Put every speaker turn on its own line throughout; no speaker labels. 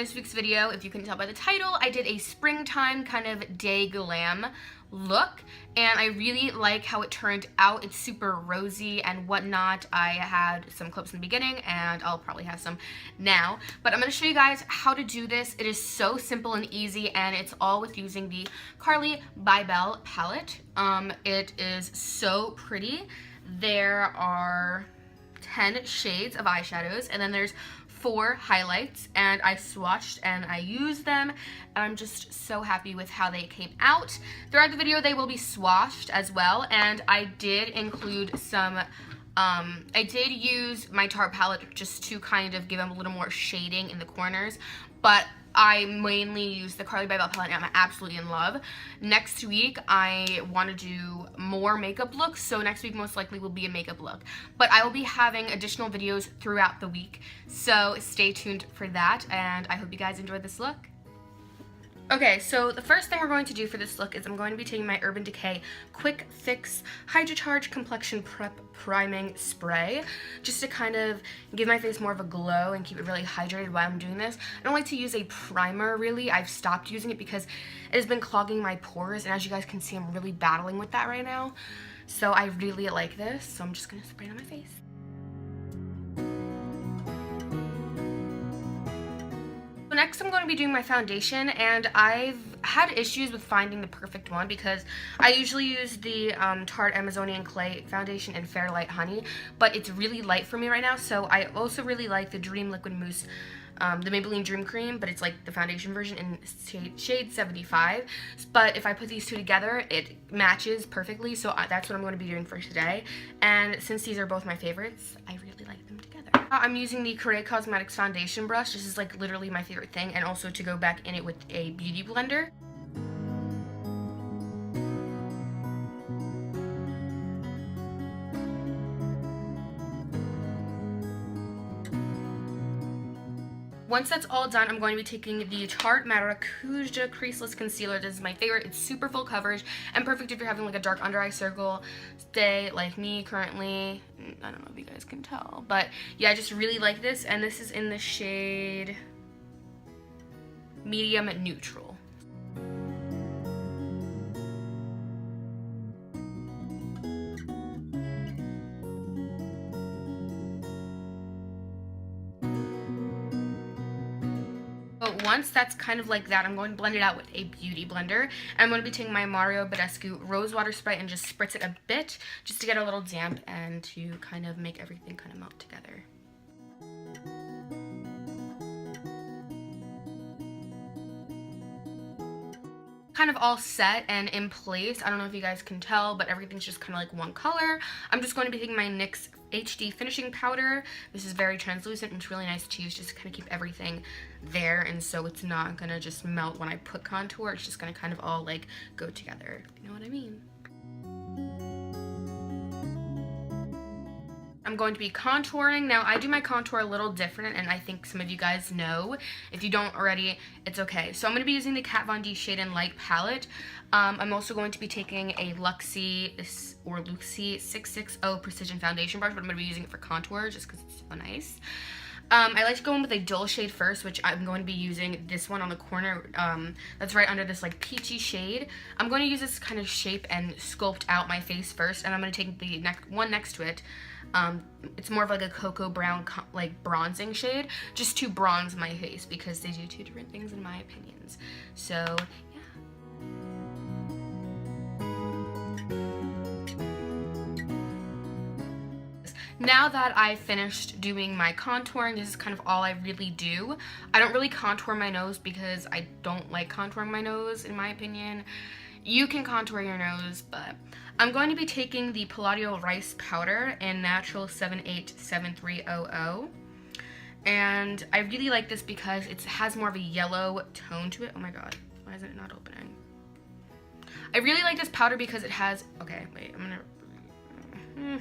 this week's video, if you can tell by the title, I did a springtime kind of day glam look, and I really like how it turned out. It's super rosy and whatnot. I had some clips in the beginning, and I'll probably have some now, but I'm going to show you guys how to do this. It is so simple and easy, and it's all with using the Carly by Belle palette. It is so pretty. There are 10 shades of eyeshadows, and then there's 4 highlights, and I swatched and I used them, and I'm just so happy with how they came out. Throughout the video they will be swatched as well, and I did include some I did use my Tarte palette just to kind of give them a little more shading in the corners, but I mainly use the Carly by Belle palette, and I'm absolutely in love. Next week, I want to do more makeup looks, so next week most likely will be a makeup look. But I will be having additional videos throughout the week, so stay tuned for that, and I hope you guys enjoyed this look. Okay, so the first thing we're going to do for this look is I'm going to be taking my Urban Decay Quick Fix Hydra Charge Complexion Prep Priming Spray, just to kind of give my face more of a glow and keep it really hydrated while I'm doing this. I don't like to use a primer, really. I've stopped using it because it has been clogging my pores, and as you guys can see, I'm really battling with that right now. So I really like this, so I'm just going to spray it on my face. Next, I'm going to be doing my foundation, and I've had issues with finding the perfect one because I usually use the Tarte Amazonian Clay Foundation in Fairlight Honey, but it's really light for me right now, so I also really like the Dream Liquid Mousse, the Maybelline Dream Cream, but it's like the foundation version in shade 75, but if I put these two together, it matches perfectly, so that's what I'm going to be doing for today, and since these are both my favorites, I really like them together. I'm using the Corée Cosmetics foundation brush. This is like literally my favorite thing, and also to go back in it with a beauty blender. Once that's all done, I'm going to be taking the Tarte Maracuja Creaseless Concealer. This is my favorite. It's super full coverage and perfect if you're having like a dark under eye circle day like me currently. I don't know if you guys can tell, but yeah, I just really like this, and this is in the shade Medium Neutral. But once that's kind of like that, I'm going to blend it out with a beauty blender. And I'm going to be taking my Mario Badescu Rose Water Spray and just spritz it a bit, just to get a little damp and to kind of make everything kind of melt together. Kind of all set and in place. I don't know if you guys can tell, but everything's just kind of like one color. I'm just going to be taking my NYX HD finishing powder. This is very translucent and it's really nice to use just to kind of keep everything there, and so it's not gonna just melt when I put contour. It's just gonna kind of all like go together. You know what I mean? I'm going to be contouring. Now, I do my contour a little different, and I think some of you guys know. If you don't already, it's okay. So I'm going to be using the Kat Von D Shade and Light palette. I'm also going to be taking a Luxie 660 Precision Foundation brush, but I'm going to be using it for contour just because it's so nice. I like to go in with a dull shade first, which I'm going to be using this one on the corner. That's right under this like peachy shade. I'm going to use this kind of shape and sculpt out my face first, and I'm going to take the one next to it. It's more of like a cocoa brown like bronzing shade, just to bronze my face because they do 2 different things in my opinions. So now that I finished doing my contouring, this is kind of all I really do. I don't really contour my nose because I don't like contouring my nose, in my opinion. You can contour your nose, but I'm going to be taking the Palladio Rice Powder in Natural 787300. And I really like this because it has more of a yellow tone to it. Oh my god, why is it not opening? I really like this powder because it has, okay, wait, I'm gonna,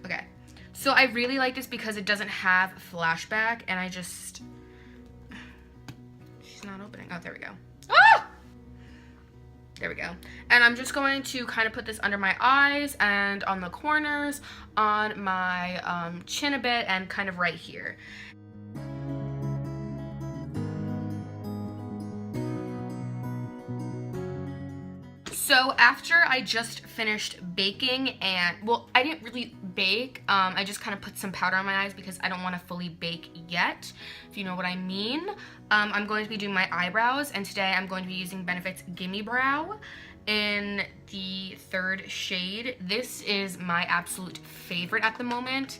okay. So I really like this because it doesn't have flashback, and I just, she's not opening. Oh, there we go. Ah! There we go. And I'm just going to kind of put this under my eyes and on the corners, on my chin a bit, and kind of right here. So after I just finished baking, and well, I didn't really bake, I just kind of put some powder on my eyes because I don't want to fully bake yet, if you know what I mean. I'm going to be doing my eyebrows, and today I'm going to be using Benefit's Gimme Brow in the 3rd shade. This is my absolute favorite at the moment.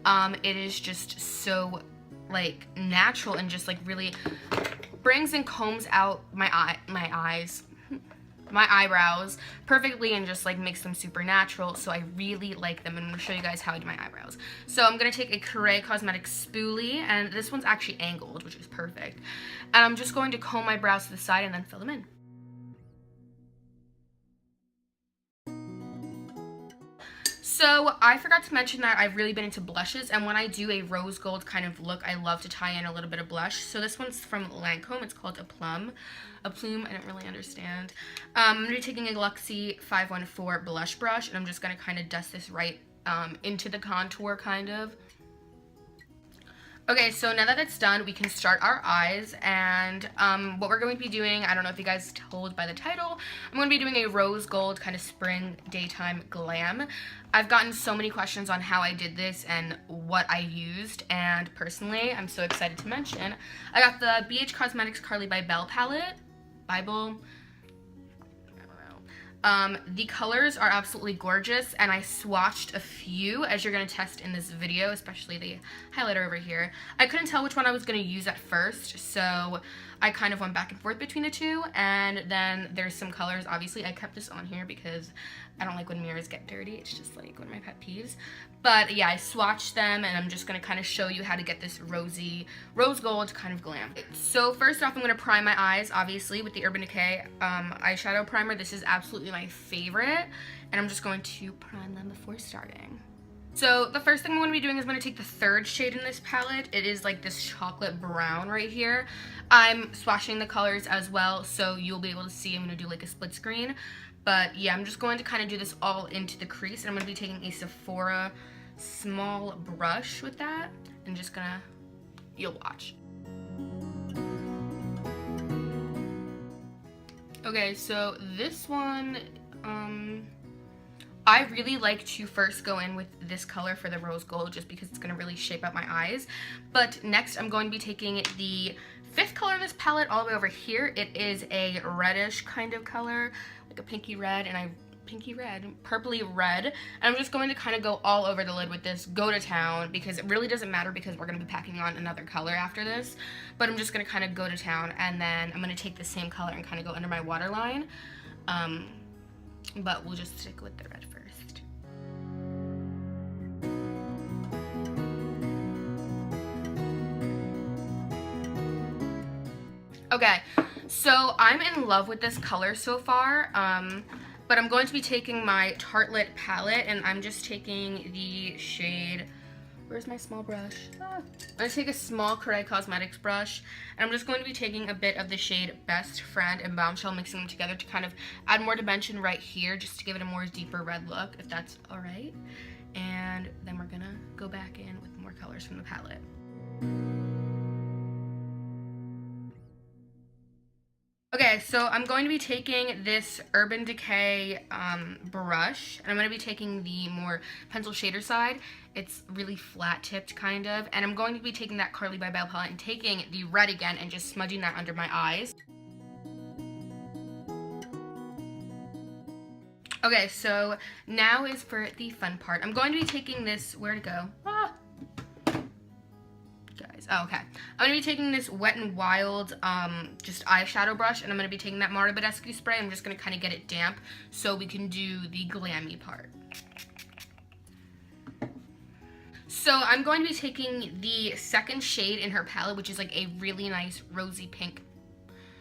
It is just so like natural and just like really brings and combs out my eyebrows perfectly and just like makes them super natural. So I really like them, and I'm going to show you guys how I do my eyebrows. So I'm going to take a Raelyn Cosmetics spoolie, and this one's actually angled, which is perfect. And I'm just going to comb my brows to the side and then fill them in. So I forgot to mention that I've really been into blushes, and when I do a rose gold kind of look, I love to tie in a little bit of blush. So this one's from Lancome. It's called a plume. I don't really understand. I'm going to be taking a Luxie 514 blush brush, and I'm just going to kind of dust this right into the contour kind of. Okay, so now that that's done, we can start our eyes, and what we're going to be doing, I don't know if you guys told by the title, I'm going to be doing a rose gold kind of spring daytime glam. I've gotten so many questions on how I did this and what I used, and personally, I'm so excited to mention, I got the BH Cosmetics Carly by Belle palette, the colors are absolutely gorgeous, and I swatched a few, as you're going to test in this video, especially the highlighter over here. I couldn't tell which one I was going to use at first, so I kind of went back and forth between the two, and then there's some colors. Obviously, I kept this on here because I don't like when mirrors get dirty. It's just like one of my pet peeves. But yeah, I swatched them, and I'm just going to kind of show you how to get this rose gold kind of glam. So first off, I'm going to prime my eyes, obviously, with the Urban Decay eyeshadow primer. This is absolutely my favorite, and I'm just going to prime them before starting. So the first thing I'm going to be doing is I'm going to take the 3rd shade in this palette. It is like this chocolate brown right here. I'm swatching the colors as well, so you'll be able to see. I'm going to do like a split screen. But yeah, I'm just going to kind of do this all into the crease, and I'm going to be taking a Sephora small brush with that, and just gonna, you'll watch. Okay, so this one, I really like to first go in with this color for the rose gold, just because it's going to really shape up my eyes. But next I'm going to be taking the 5th color in this palette all the way over here. It is a reddish kind of color, like a pinky red, and purpley red. And I'm just going to kind of go all over the lid with this, go to town, because it really doesn't matter because we're going to be packing on another color after this. But I'm just going to kind of go to town, and then I'm going to take the same color and kind of go under my waterline. But we'll just stick with the red first. Okay, so I'm in love with this color so far, but I'm going to be taking my Tartelette palette, and I'm just taking the shade, where's my small brush? I'm going to take a small Raelyn Cosmetics brush, and I'm just going to be taking a bit of the shade Best Friend and Bombshell, mixing them together to kind of add more dimension right here, just to give it a more deeper red look, if that's alright. And then we're going to go back in with more colors from the palette. Okay, so I'm going to be taking this Urban Decay brush, and I'm going to be taking the more pencil shader side. It's really flat tipped kind of, and I'm going to be taking that Carly by Belle palette and taking the red again and just smudging that under my eyes. Okay, so now is for the fun part. I'm going to be taking this, where'd it go? Oh, okay. I'm going to be taking this Wet n Wild just eyeshadow brush, and I'm going to be taking that Marta Badescu spray. I'm just going to kind of get it damp so we can do the glammy part. So I'm going to be taking the 2nd shade in her palette, which is like a really nice rosy pink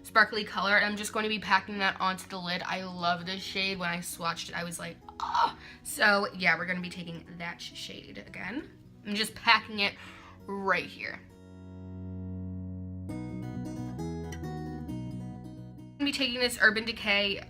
sparkly color, and I'm just going to be packing that onto the lid. I love this shade. When I swatched it, I was like, oh. So yeah, we're going to be taking that shade again. I'm just packing it right here. I'm going to be taking this Urban Decay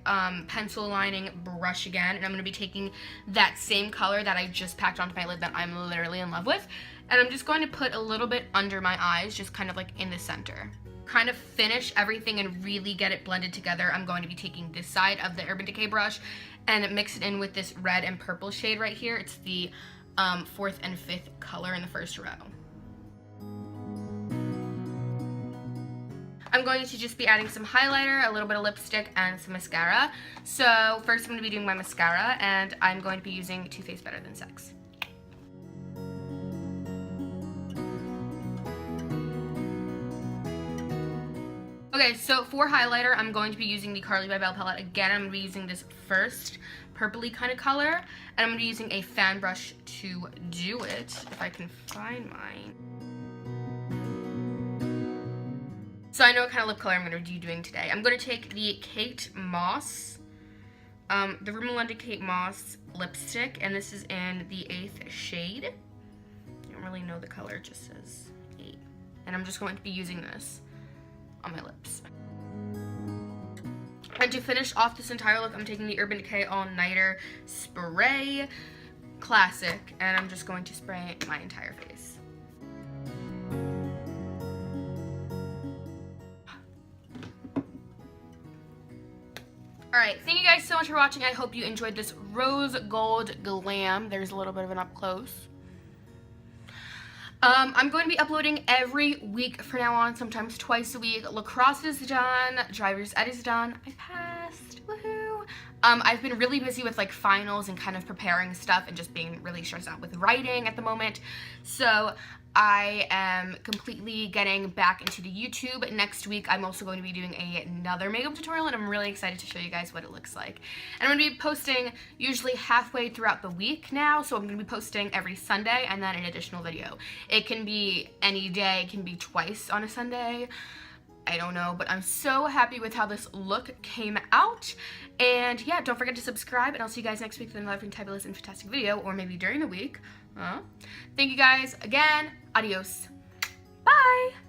pencil lining brush again, and I'm going to be taking that same color that I just packed onto my lid that I'm literally in love with, and I'm just going to put a little bit under my eyes, just kind of like in the center. kind of finish everything and really get it blended together, I'm going to be taking this side of the Urban Decay brush and mix it in with this red and purple shade right here. It's the 4th and 5th color in the first row. I'm going to just be adding some highlighter, a little bit of lipstick, and some mascara. So first I'm going to be doing my mascara, and I'm going to be using Too Faced Better Than Sex. Okay, so for highlighter, I'm going to be using the Carly by Belle palette again. I'm going to be using this first purpley kind of color, and I'm going to be using a fan brush to do it, if I can find mine. So I know what kind of lip color I'm going to be doing today. I'm going to take the Kate Moss, the Rimmel London Kate Moss lipstick, and this is in the 8th shade. I don't really know the color, it just says 8. And I'm just going to be using this on my lips. And to finish off this entire look, I'm taking the Urban Decay All Nighter Spray Classic, and I'm just going to spray my entire face. Alright, thank you guys so much for watching. I hope you enjoyed this rose gold glam. There's a little bit of an up close. I'm going to be uploading every week from now on, sometimes twice a week. Lacrosse is done, driver's ed is done. I passed, woohoo! I've been really busy with like finals and kind of preparing stuff and just being really stressed out with writing at the moment. So I am completely getting back into the YouTube. Next week, I'm also going to be doing another makeup tutorial, and I'm really excited to show you guys what it looks like. And I'm going to be posting usually halfway throughout the week now, so I'm going to be posting every Sunday and then an additional video. It can be any day, it can be twice on a Sunday. I don't know, but I'm so happy with how this look came out. And yeah, don't forget to subscribe, and I'll see you guys next week with another fantabulous and fantastic video, or maybe during the week. Thank you guys again. Adios. Bye.